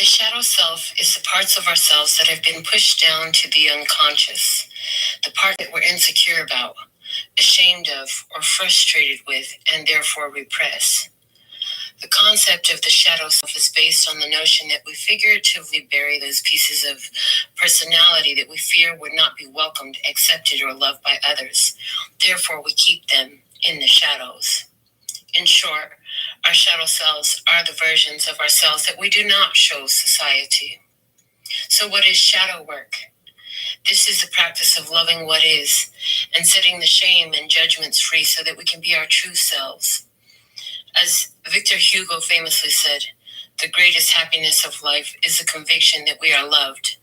shadow self is the parts of ourselves that have been pushed down to the unconscious, the part that we're insecure about, ashamed of, or frustrated with, and therefore repress. The concept of the shadow self is based on the notion that we figuratively bury those pieces of personality that we fear would not be welcomed, accepted, or loved by others. Therefore, we keep them in the shadows. In short, our shadow selves are the versions of ourselves that we do not show society. So what is shadow work? This is the practice of loving what is and setting the shame and judgments free so that we can be our true selves. As Victor Hugo famously said, the greatest happiness of life is the conviction that we are loved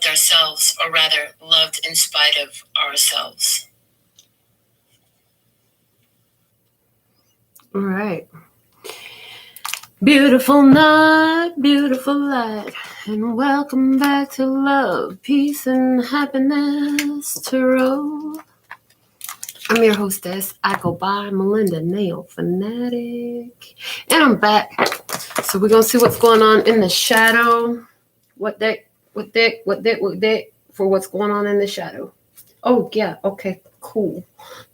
ourselves, or rather, loved in spite of ourselves. All right. Beautiful night, beautiful light, and welcome back to Love, Peace, and Happiness Tarot. I'm your hostess. I go by Melinda, NailFanatic, and I'm back. So we're gonna see what's going on in the shadow. What deck for what's going on in the shadow? Oh yeah, okay, cool.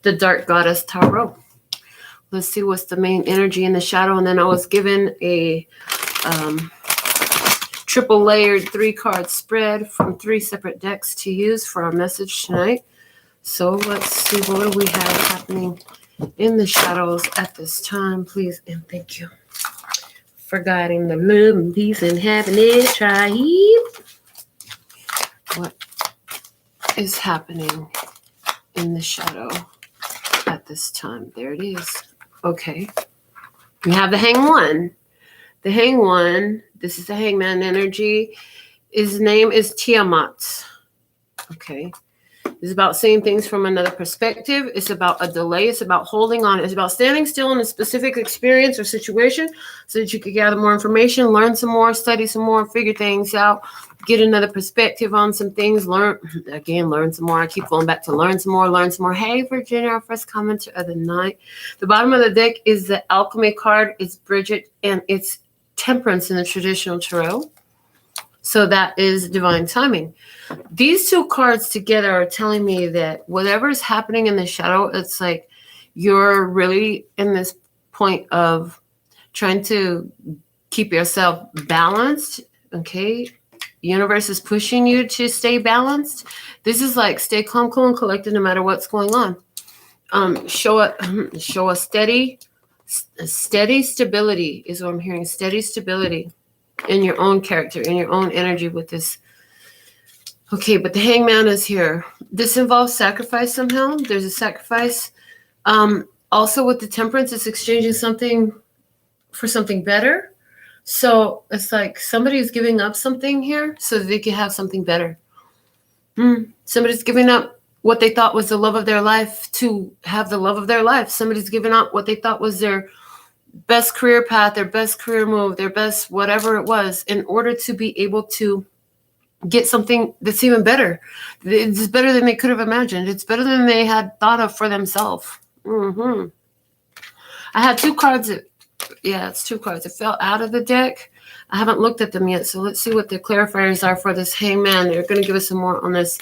The Dark Goddess Tarot. Let's see what's the main energy in the shadow. And then I was given a triple layered 3-card spread from 3 separate decks to use for our message tonight. So let's see, what do we have happening in the shadows at this time, please, and thank you for guiding the love and peace and happiness tribe. What is happening in the shadow at this time? There it is. Okay. We have the Hangman. The Hangman, this is the Hangman energy. His name is Tiamat. Okay. It's about seeing things from another perspective. It's about a delay. It's about holding on. It's about standing still in a specific experience or situation so that you can gather more information, learn some more, study some more, figure things out, get another perspective on some things, learn some more. I keep going back to learn some more. Hey, Virginia, our first commenter of the night. The bottom of the deck is the Alchemy card. It's Bridget, and it's Temperance in the traditional tarot. So that is divine timing. These 2 cards together are telling me that whatever is happening in the shadow, it's like you're really in this point of trying to keep yourself balanced. Okay. Universe is pushing you to stay balanced. This is like stay calm, cool, and collected no matter what's going on. Show a steady stability is what I'm hearing. Steady stability in your own character, in your own energy with this. Okay, but the Hangman is here. This involves sacrifice somehow. There's a sacrifice. Also with the Temperance, it's exchanging something for something better. So it's like somebody's giving up something here so that they can have something better. Somebody's giving up what they thought was the love of their life to have the love of their life. Somebody's giving up what they thought was their best career path, their best career move, their best whatever it was, in order to be able to get something that's even better. It's better than they could have imagined. It's better than they had thought of for themselves. I had 2 cards. It's 2 cards. It fell out of the deck. I haven't looked at them yet. So let's see what the clarifiers are for this Hangman. They're going to give us some more on this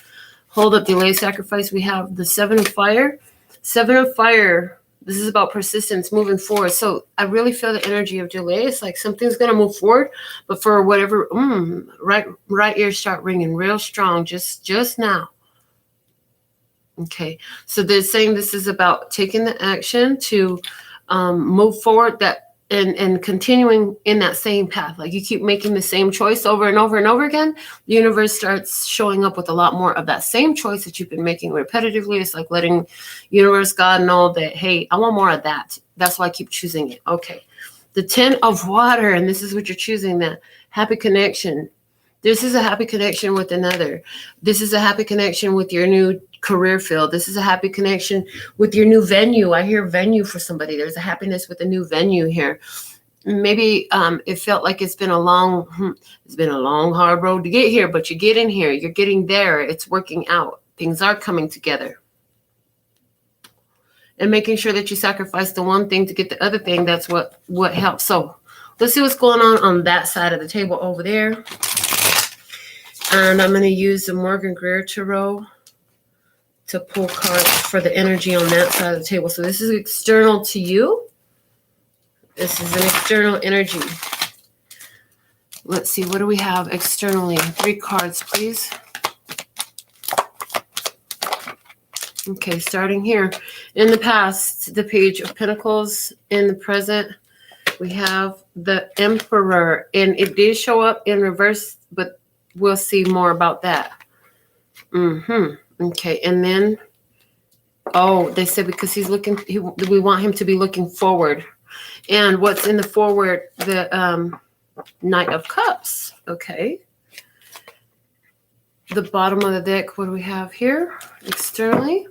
hold up, delay, sacrifice. We have the 7 of fire. 7 of fire. This is about persistence, moving forward. So I really feel the energy of delay. It's like something's going to move forward, but for whatever, right ears start ringing real strong just now. Okay. So they're saying this is about taking the action to move forward and continuing in that same path. Like you keep making the same choice over and over and over again, the universe starts showing up with a lot more of that same choice that you've been making repetitively. It's like letting universe, God know that, hey, I want more of that. That's why I keep choosing it. Okay. The 10 of water, and this is what you're choosing, that happy connection. This is a happy connection with another. This is a happy connection with your new career field. This is a happy connection with your new venue. I hear venue for somebody. There's a happiness with a new venue here. Maybe it felt like it's been a long, hard road to get here, but you get in here. You're getting there. It's working out. Things are coming together. And making sure that you sacrifice the one thing to get the other thing. That's what helps. So Let's see what's going on that side of the table over there. And I'm going to use the Morgan Greer Tarot to pull cards for the energy on that side of the table. So this is external to you. This is an external energy. Let's see, what do we have externally? 3 cards, please. Okay, starting here. In the past, the Page of Pentacles. In the present, we have the Emperor. And it did show up in reverse, but we'll see more about that. Okay, and then, oh, they said because he's looking, we want him to be looking forward. And what's in the forward? The Knight of Cups. Okay. The bottom of the deck, what do we have here? Externally,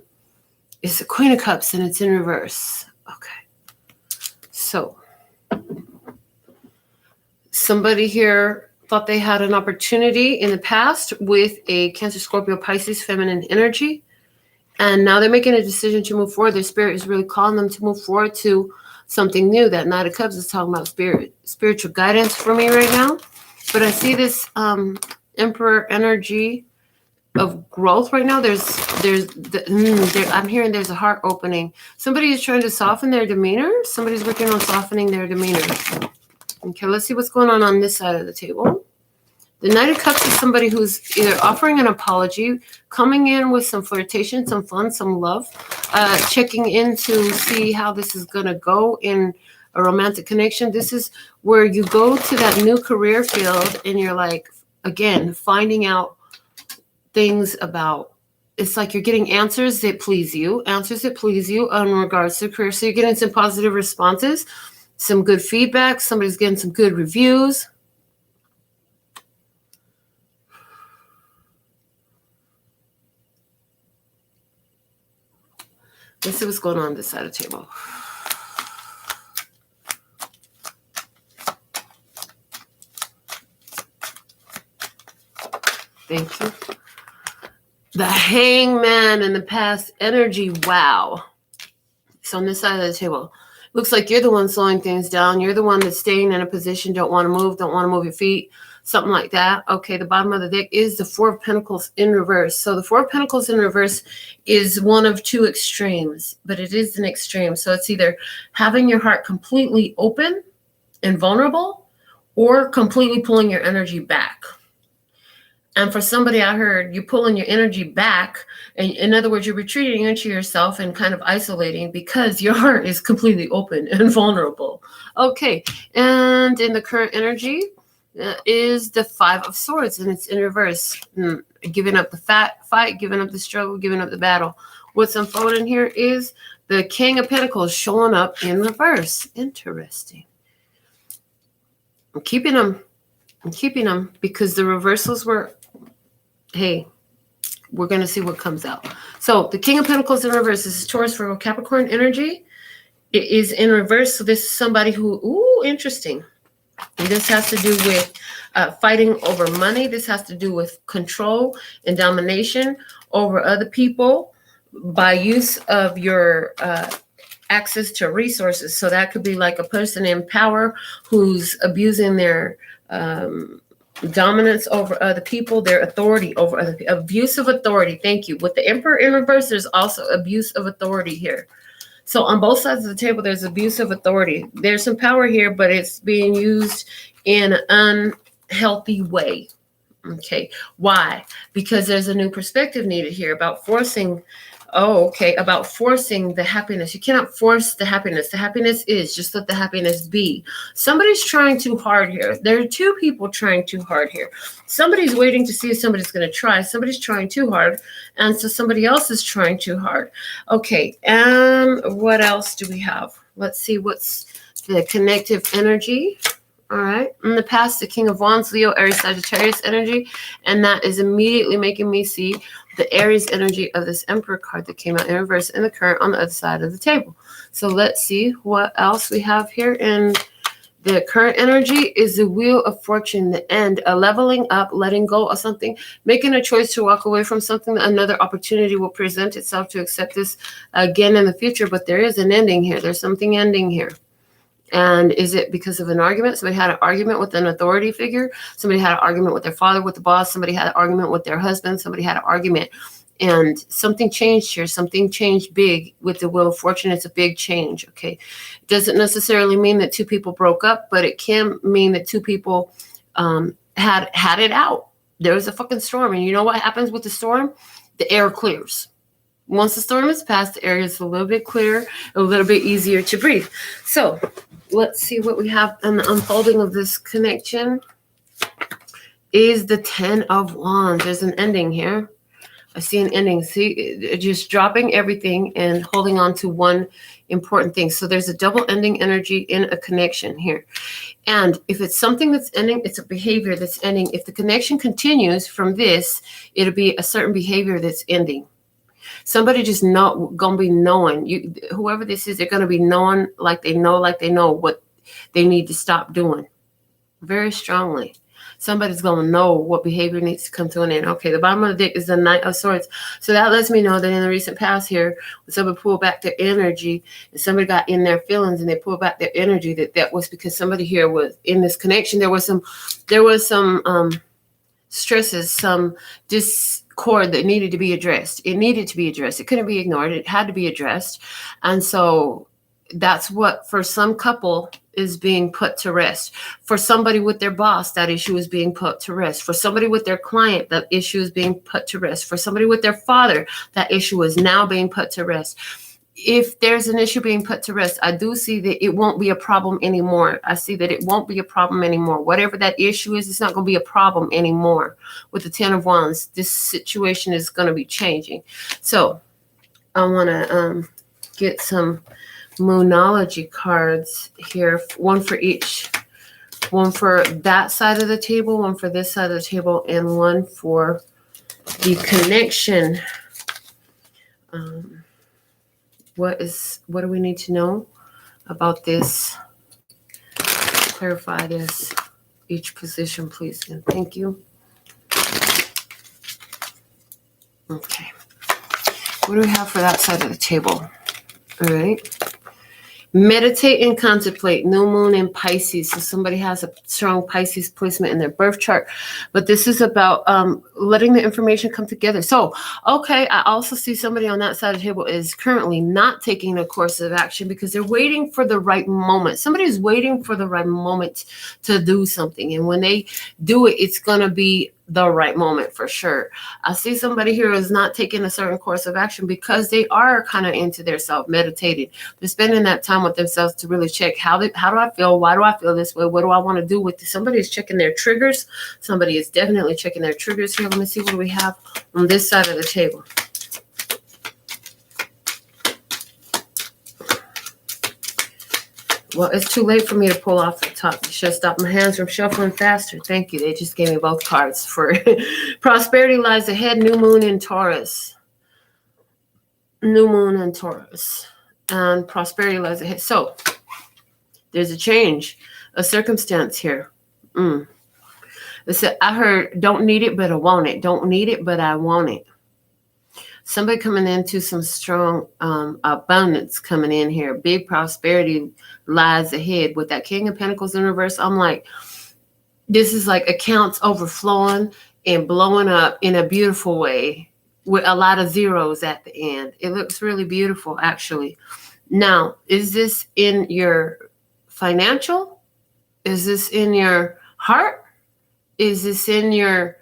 is the Queen of Cups, and it's in reverse. Okay. So, somebody here thought they had an opportunity in the past with a Cancer, Scorpio, Pisces, feminine energy. And now they're making a decision to move forward. Their spirit is really calling them to move forward to something new. That Knight of Cups is talking about spiritual guidance for me right now. But I see this Emperor energy of growth right now. I'm hearing there's a heart opening. Somebody is trying to soften their demeanor. Somebody's working on softening their demeanor. Okay, let's see what's going on this side of the table. The Knight of Cups is somebody who's either offering an apology, coming in with some flirtation, some fun, some love, checking in to see how this is going to go in a romantic connection. This is where you go to that new career field and you're like, again, finding out things about, it's like you're getting answers that please you in regards to career. So you're getting some positive responses, some good feedback. Somebody's getting some good reviews. Let's see what's going on this side of the table. Thank you. The Hangman in the past energy. Wow. So on this side of the table, looks like you're the one slowing things down. You're the one that's staying in a position, don't want to move your feet, something like that. Okay, the bottom of the deck is the Four of Pentacles in reverse. So the Four of Pentacles in reverse is one of 2 extremes, but it is an extreme. So it's either having your heart completely open and vulnerable or completely pulling your energy back. And for somebody, I heard you pulling your energy back. And in other words, you're retreating into yourself and kind of isolating because your heart is completely open and vulnerable. Okay. And in the current energy is the 5 of Swords, and it's in reverse. Giving up the fight, giving up the struggle, giving up the battle. What's unfolding here is the King of Pentacles showing up in reverse. Interesting. I'm keeping them because the reversals were, hey, we're going to see what comes out. So the King of Pentacles in reverse. This is Taurus, Virgo, Capricorn energy. It is in reverse. So this is somebody who, interesting. And this has to do with fighting over money. This has to do with control and domination over other people by use of your access to resources. So that could be like a person in power who's abusing their dominance over other people, their authority over other people. Abuse of authority. Thank you. With the Emperor in reverse, there's also abuse of authority here. So on both sides of the table, there's abuse of authority. There's some power here, but it's being used in an unhealthy way. Okay. Why? Because there's a new perspective needed here about forcing about forcing the happiness. You cannot force the happiness. The happiness is, just let the happiness be. Somebody's trying too hard here. There are 2 people trying too hard here. Somebody's waiting to see if somebody's going to try. Somebody's trying too hard. And so somebody else is trying too hard. Okay. And what else do we have? Let's see what's the connective energy. All right. In the past, the King of Wands, Leo, Aries, Sagittarius energy. And that is immediately making me see the Aries energy of this Emperor card that came out in reverse in the current on the other side of the table. So let's see what else we have here. In the current energy is the Wheel of Fortune, the end, a leveling up, letting go of something, making a choice to walk away from something. Another opportunity will present itself to accept this again in the future. But there is an ending here. There's something ending here. And is it because of an argument? Somebody had an argument with an authority figure. Somebody had an argument with their father, with the boss. Somebody had an argument with their husband. Somebody had an argument. And something changed here. Something changed big with the Wheel of Fortune. It's a big change, okay? It doesn't necessarily mean that two people broke up, but it can mean that two people had it out. There was a fucking storm. And you know what happens with the storm? The air clears. Once the storm is past, the air is a little bit clearer, a little bit easier to breathe. So let's see what we have in the unfolding of this connection. Is the 10 of Wands. There's an ending here. I see an ending. See, just dropping everything and holding on to one important thing. So there's a double ending energy in a connection here. And if it's something that's ending, it's a behavior that's ending. If the connection continues from this, it'll be a certain behavior that's ending. Somebody just gonna be knowing. You, whoever this is, they're gonna be knowing like they know what they need to stop doing. Very strongly. Somebody's going to know what behavior needs to come to an end. Okay, the bottom of the deck is the Knight of Swords. So that lets me know that in the recent past here, when somebody pulled back their energy and somebody got in their feelings and they pulled back their energy, that was because somebody here was in this connection. There was some stresses, some discord that needed to be addressed. It needed to be addressed. It couldn't be ignored. It had to be addressed. And so that's what, for some couple, is being put to rest. For somebody with their boss, that issue is being put to rest. For somebody with their client, that issue is being put to rest. For somebody with their father, that issue is now being put to rest. If there's an issue being put to rest, I do see that it won't be a problem anymore. I see that it won't be a problem anymore. Whatever that issue is, it's not going to be a problem anymore. With the 10 of Wands, this situation is going to be changing. So I want to get some Monology cards here, one for each, one for that side of the table, one for this side of the table, and one for the connection. What do we need to know about this? Clarify this, each position, please, and thank you. Okay, what do we have for that side of the table? All right. Meditate and contemplate. New moon in Pisces. So somebody has a strong Pisces placement in their birth chart. But this is about letting the information come together. So, okay, I also see somebody on that side of the table is currently not taking a course of action because they're waiting for the right moment. Somebody is waiting for the right moment to do something. And when they do it, it's going to be the right moment for sure. I see somebody here who's not taking a certain course of action because they are kind of into their self, meditating. They're spending that time with themselves to really check how do I feel? Why do I feel this way? What do I want to do with this? Somebody is checking their triggers. Somebody is definitely checking their triggers here. Let me see what do we have on this side of the table. Well, it's too late for me to pull off the top. It should stop my hands from shuffling faster. Thank you. They just gave me both cards for prosperity lies ahead. New moon in Taurus. New moon in Taurus. And prosperity lies ahead. So there's a change, a circumstance here. I heard, don't need it, but I want it. Don't need it, but I want it. Somebody coming into some strong abundance coming in here. Big prosperity lies ahead. With that King of Pentacles in reverse, I'm like, this is like accounts overflowing and blowing up in a beautiful way with a lot of zeros at the end. It looks really beautiful, actually. Now, is this in your financial? Is this in your heart? Is this in your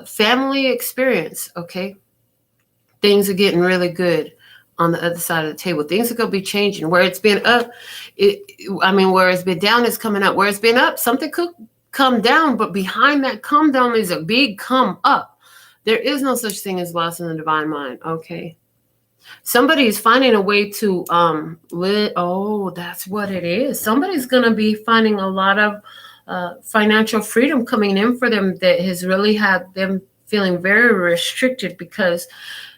family experience? Okay. Things are getting really good on the other side of the table. Things are going to be changing. Where it's been up, where it's been down is coming up. Where it's been up, something could come down, but behind that come down is a big come up. There is no such thing as loss in the divine mind, okay? Somebody is finding a way to live. Oh, that's what it is. Somebody's going to be finding a lot of financial freedom coming in for them that has really had them feeling very restricted because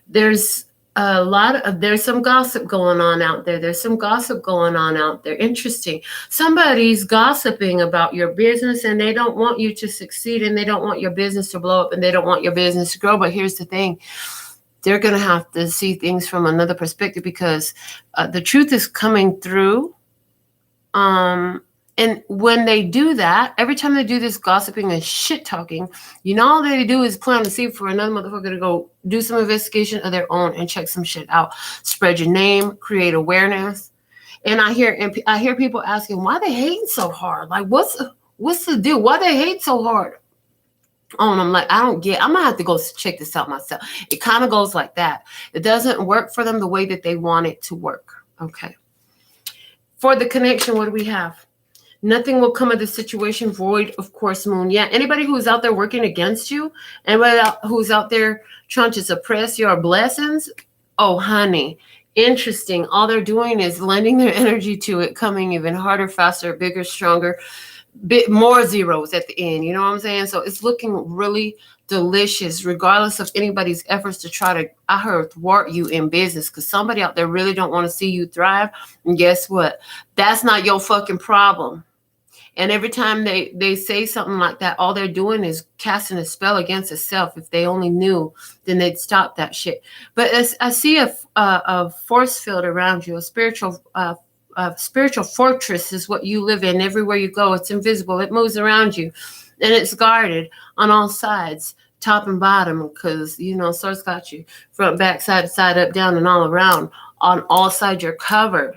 there's some gossip going on out there. There's some gossip going on out there. Interesting. Somebody's gossiping about your business and they don't want you to succeed and they don't want your business to blow up and they don't want your business to grow. But here's the thing. They're going to have to see things from another perspective because the truth is coming through And when they do that, every time they do this gossiping and shit talking, all they do is plant a seed for another motherfucker to go do some investigation of their own and check some shit out, spread your name, create awareness. And I hear people asking why they hating so hard. Like, what's the deal? Why they hate so hard? Oh, and I'm like, I'm gonna have to go check this out myself. It kind of goes like that. It doesn't work for them the way that they want it to work. Okay. For the connection, what do we have? Nothing will come of the situation void, of course, moon. Yeah, anybody who's out there working against you, anybody who's out there trying to suppress your blessings, oh, honey, interesting. All they're doing is lending their energy to it, coming even harder, faster, bigger, stronger, bit more zeros at the end. You know what I'm saying? So it's looking really delicious, regardless of anybody's efforts to try to, thwart you in business, because somebody out there really don't want to see you thrive. And guess what? That's not your fucking problem. And every time they say something like that, all they're doing is casting a spell against itself. If they only knew, then they'd stop that shit. But as I see a force field around you, a spiritual fortress is what you live in. Everywhere you go, it's invisible. It moves around you, and it's guarded on all sides, top and bottom, because Source got you front, back, side, up, down, and all around. On all sides, you're covered.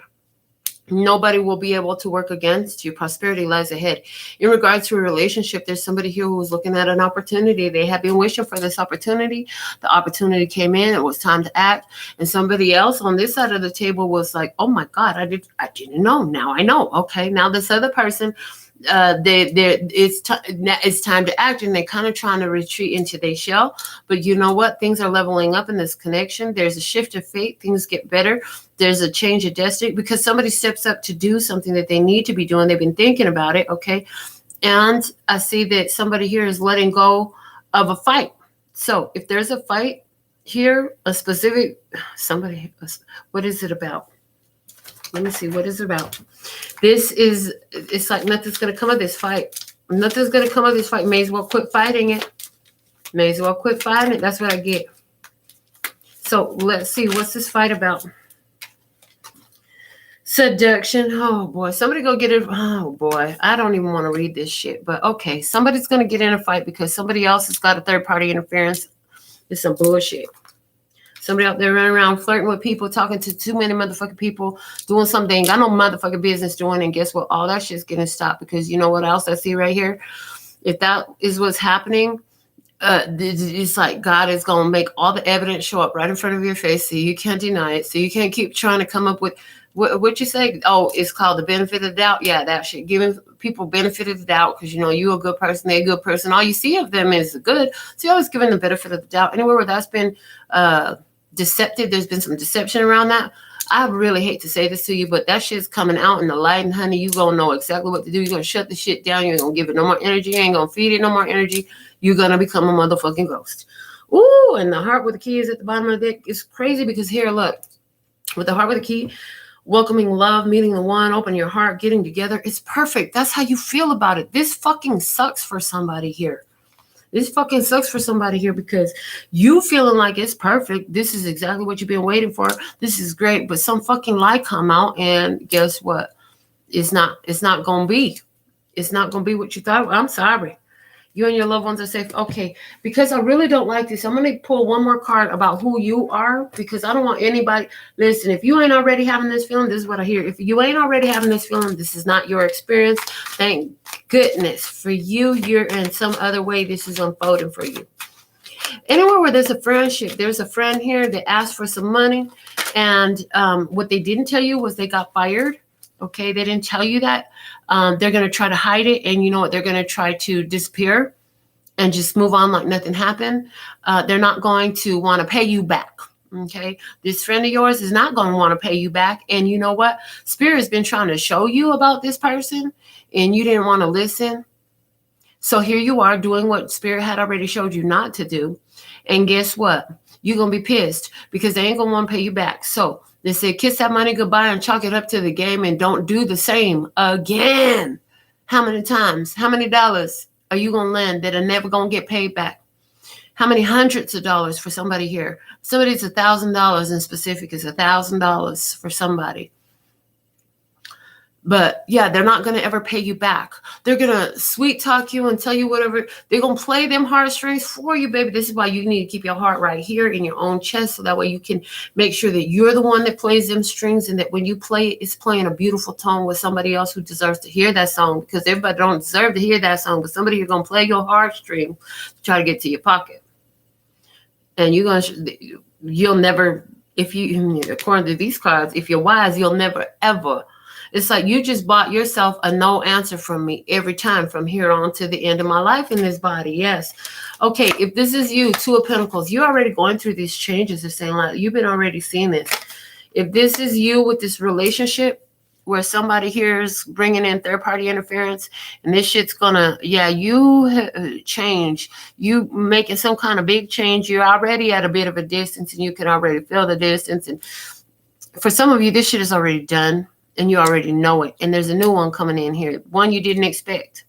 Nobody will be able to work against you. Prosperity lies ahead. In regards to a relationship, there's somebody here who was looking at an opportunity. They have been wishing for this opportunity. The opportunity came in. It was time to act. And somebody else on this side of the table was like, oh my God, I didn't know. Now I know. Okay. Now this other person, it's time to act, and they're kind of trying to retreat into their shell. But you know what? Things are leveling up in this connection. There's a shift of fate. Things get better. There's a change of destiny because somebody steps up to do something that they need to be doing. They've been thinking about it. Okay. And I see that somebody here is letting go of a fight. So if there's a fight here, a specific somebody, what is it about? Let me see. What is it about? It's like nothing's going to come of this fight. Nothing's going to come of this fight. May as well quit fighting it. May as well quit fighting it. That's what I get. So let's see. What's this fight about? Seduction. Oh, boy. Somebody go get it. Oh, boy. I don't even want to read this shit. But, okay. Somebody's going to get in a fight because somebody else has got a third-party interference. It's some bullshit. Somebody out there running around flirting with people, talking to too many motherfucking people, doing something they ain't got no motherfucking business doing. And guess what? All that shit's getting stopped because you know what else I see right here? If that is what's happening, it's like God is going to make all the evidence show up right in front of your face so you can't deny it. So you can't keep trying to come up with what you say. Oh, it's called the benefit of the doubt. Yeah, that shit. Giving people benefit of the doubt because, you're a good person. They're a good person. All you see of them is good. So you're always giving the benefit of the doubt. Anywhere where that's been deceptive, there's been some deception around that. I really hate to say this to you, but that shit's coming out in the light, and honey, you gonna know exactly what to do. You're gonna shut the shit down. You ain't gonna give it no more energy. You ain't gonna feed it no more energy. You're gonna become a motherfucking ghost. Ooh, and the heart with the key is at the bottom of the deck. It's crazy because here, look, with the heart with the key, welcoming love, meeting the one, open your heart, getting together. It's perfect. That's how you feel about it. This fucking sucks for somebody here. This fucking sucks for somebody here because you feeling like it's perfect. This is exactly what you've been waiting for. This is great. But some fucking lie come out and guess what? It's not going to be. It's not going to be what you thought. I'm sorry. You and your loved ones are safe. Okay. Because I really don't like this. I'm going to pull one more card about who you are because I don't want anybody. Listen, if you ain't already having this feeling, this is what I hear. If you ain't already having this feeling, this is not your experience. Thank goodness for you. You're in some other way. This is unfolding for you. Anywhere where there's a friendship, there's a friend here that asked for some money. And what they didn't tell you was they got fired. Okay, they didn't tell you that. They're going to try to hide it. And you know what? They're going to try to disappear and just move on like nothing happened. They're not going to want to pay you back. Okay, this friend of yours is not going to want to pay you back. And you know what? Spirit has been trying to show you about this person and you didn't want to listen. So here you are doing what Spirit had already showed you not to do. And guess what? You're going to be pissed because they ain't going to want to pay you back. So they said, kiss that money goodbye and chalk it up to the game and don't do the same again. How many times? How many dollars are you going to lend that are never going to get paid back? How many hundreds of dollars for somebody here? Somebody's $1,000 in specific is $1,000 for somebody. But yeah, they're not going to ever pay you back. They're going to sweet talk you and tell you whatever. They're going to play them heartstrings for you, baby. This is why you need to keep your heart right here in your own chest. So that way you can make sure that you're the one that plays them strings. And that when you play it, it's playing a beautiful tone with somebody else who deserves to hear that song. Because everybody don't deserve to hear that song. But somebody you're going to play your heartstring to try to get to your pocket. And you'll never, according to these cards, if you're wise, you'll never ever. It's like you just bought yourself a no answer from me every time from here on to the end of my life in this body. Yes. Okay. If this is you, Two of Pentacles, you're already going through these changes. It's saying like you've been already seeing this. If this is you with this relationship where somebody here is bringing in third party interference and this shit's gonna, you change, you making some kind of big change. You're already at a bit of a distance and you can already feel the distance. And for some of you, this shit is already done. And you already know it. And there's a new one coming in here. One you didn't expect.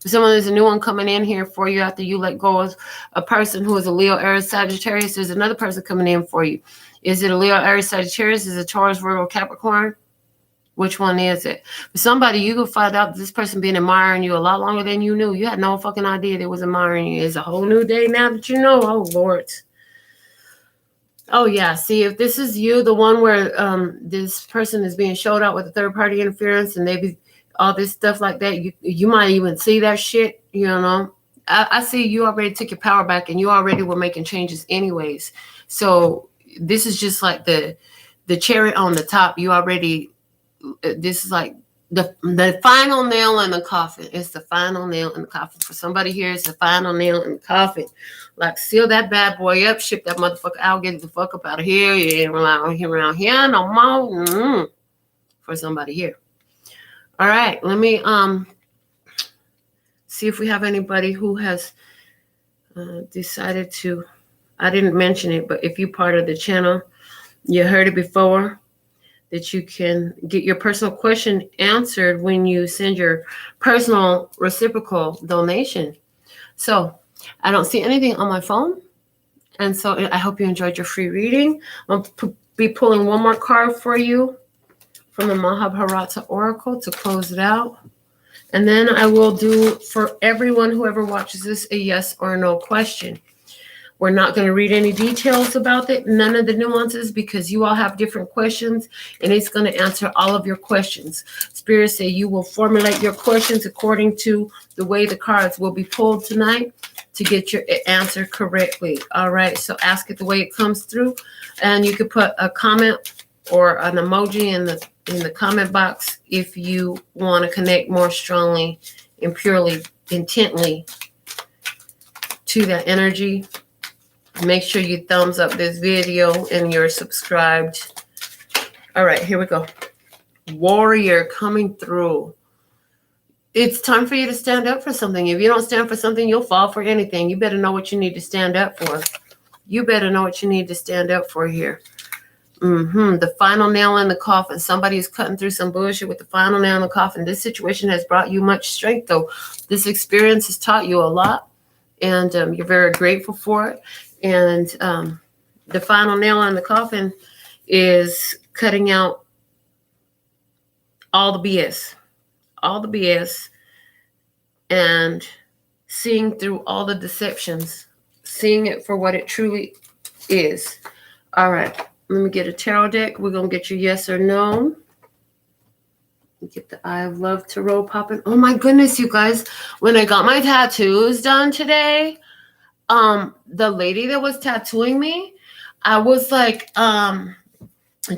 For someone, there's a new one coming in here for you after you let go of a person who is a Leo, Aries, Sagittarius. There's another person coming in for you. Is it a Leo, Aries, Sagittarius? Is it Taurus, Virgo, Capricorn? Which one is it? For somebody, you can find out this person been admiring you a lot longer than you knew. You had no fucking idea they was admiring you. It's a whole new day now that you know. Oh, Lord. Oh, yeah. See, if this is you, the one where this person is being showed out with a third-party interference and maybe all this stuff like that, you might even see that shit, you know. I see you already took your power back and you already were making changes anyways. So this is just like the cherry on the top. You already, this is like the final nail in the coffin. It's the final nail in the coffin. For somebody here, it's the final nail in the coffin. Like, seal that bad boy up, ship that motherfucker out, get the fuck up out of here. You ain't around here no more. For somebody here. All right, let me see if we have anybody who has decided to. I didn't mention it, but if you're part of the channel, you heard it before, that you can get your personal question answered when you send your personal reciprocal donation. So I don't see anything on my phone. And so I hope you enjoyed your free reading. I'll be pulling one more card for you from the Mahabharata Oracle to close it out. And then I will do for everyone, whoever watches this, a yes or no question. We're not going to read any details about it, none of the nuances, because you all have different questions, and it's going to answer all of your questions. Spirit say you will formulate your questions according to the way the cards will be pulled tonight to get your answer correctly. All right, so ask it the way it comes through, and you could put a comment or an emoji in the comment box if you want to connect more strongly and purely, intently to that energy. Make sure you thumbs up this video and you're subscribed. All right, here we go. Warrior coming through. It's time for you to stand up for something. If you don't stand for something, you'll fall for anything. You better know what you need to stand up for. You better know what you need to stand up for here. The final nail in the coffin. Somebody is cutting through some bullshit with the final nail in the coffin. This situation has brought you much strength, though. This experience has taught you a lot, and you're very grateful for it. And the final nail in the coffin is cutting out all the BS, and seeing through all the deceptions, seeing it for what it truly is. All right, let me get a tarot deck. We're going to get your yes or no. Get the Eye of Love tarot popping. Oh my goodness, you guys. When I got my tattoos done today, the lady that was tattooing me, I was like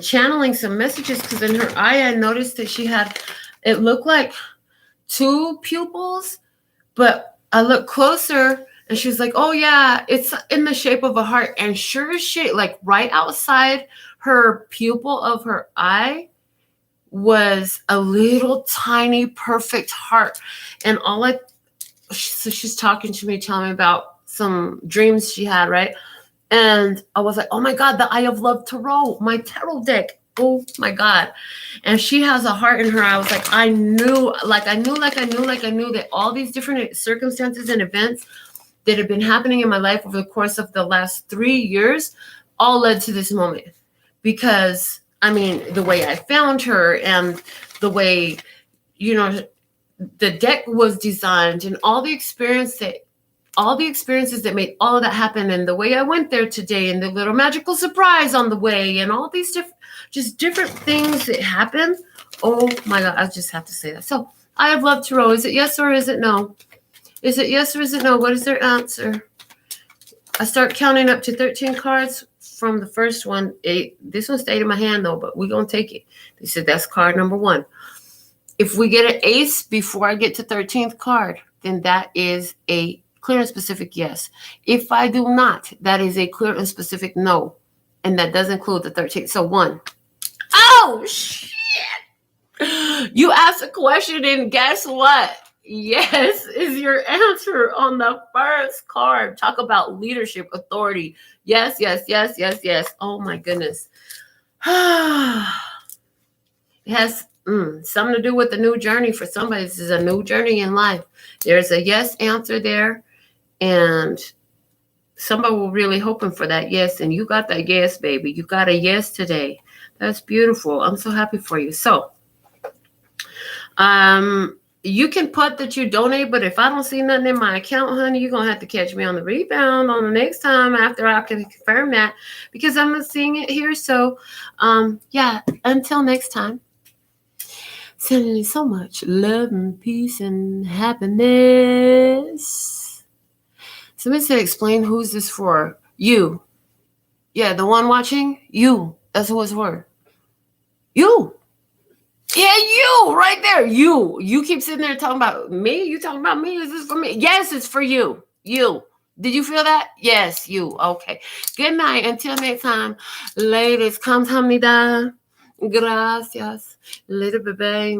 channeling some messages, because in her eye I noticed that she had, it looked like two pupils, but I looked closer and she was like, oh yeah, it's in the shape of a heart. And sure as shit, like right outside her pupil of her eye was a little tiny perfect heart. And so she's talking to me, telling me about some dreams she had, right? And I was like, oh my God, the Eye of Love tarot, my tarot deck. Oh my God. And she has a heart in her eye. I was like, I knew that all these different circumstances and events that have been happening in my life over the course of the last 3 years all led to this moment. Because, I mean, the way I found her and the way you know, the deck was designed, and all the experiences that made all of that happen, and the way I went there today, and the little magical surprise on the way, and all these different things that happen. Oh my God, I just have to say that. So I have love tarot. Is it yes or is it no? Is it yes or is it no? What is their answer? I start counting up to 13 cards from the first one. 8. This one stayed in my hand though, but we're going to take it. They said that's card number 1. If we get an ace before I get to 13th card, then that is a clear and specific yes. If I do not, that is a clear and specific no. And that does include the 13th. So 1. Oh, shit. You asked a question and guess what? Yes is your answer on the first card. Talk about leadership, authority. Yes, yes, yes, yes, yes. Oh my goodness. It has something to do with the new journey for somebody. This is a new journey in life. There's a yes answer there. And somebody will really hoping for that yes. And you got that yes, baby. You got a yes today. That's beautiful. I'm so happy for you. So, you can put that you donate, but if I don't see nothing in my account, honey, you're going to have to catch me on the rebound on the next time after I can confirm that, because I'm not seeing it here. So, yeah, until next time, sending you so much love and peace and happiness. Somebody said, explain who's this for. You. Yeah, the one watching, you. That's who it's for. You. Yeah, you right there. You keep sitting there talking about me. You talking about me? Is this for me? Yes, it's for you. You. Did you feel that? Yes, you. Okay. Good night. Until next time. Ladies, kamsahamnida. Gracias. Later, baby.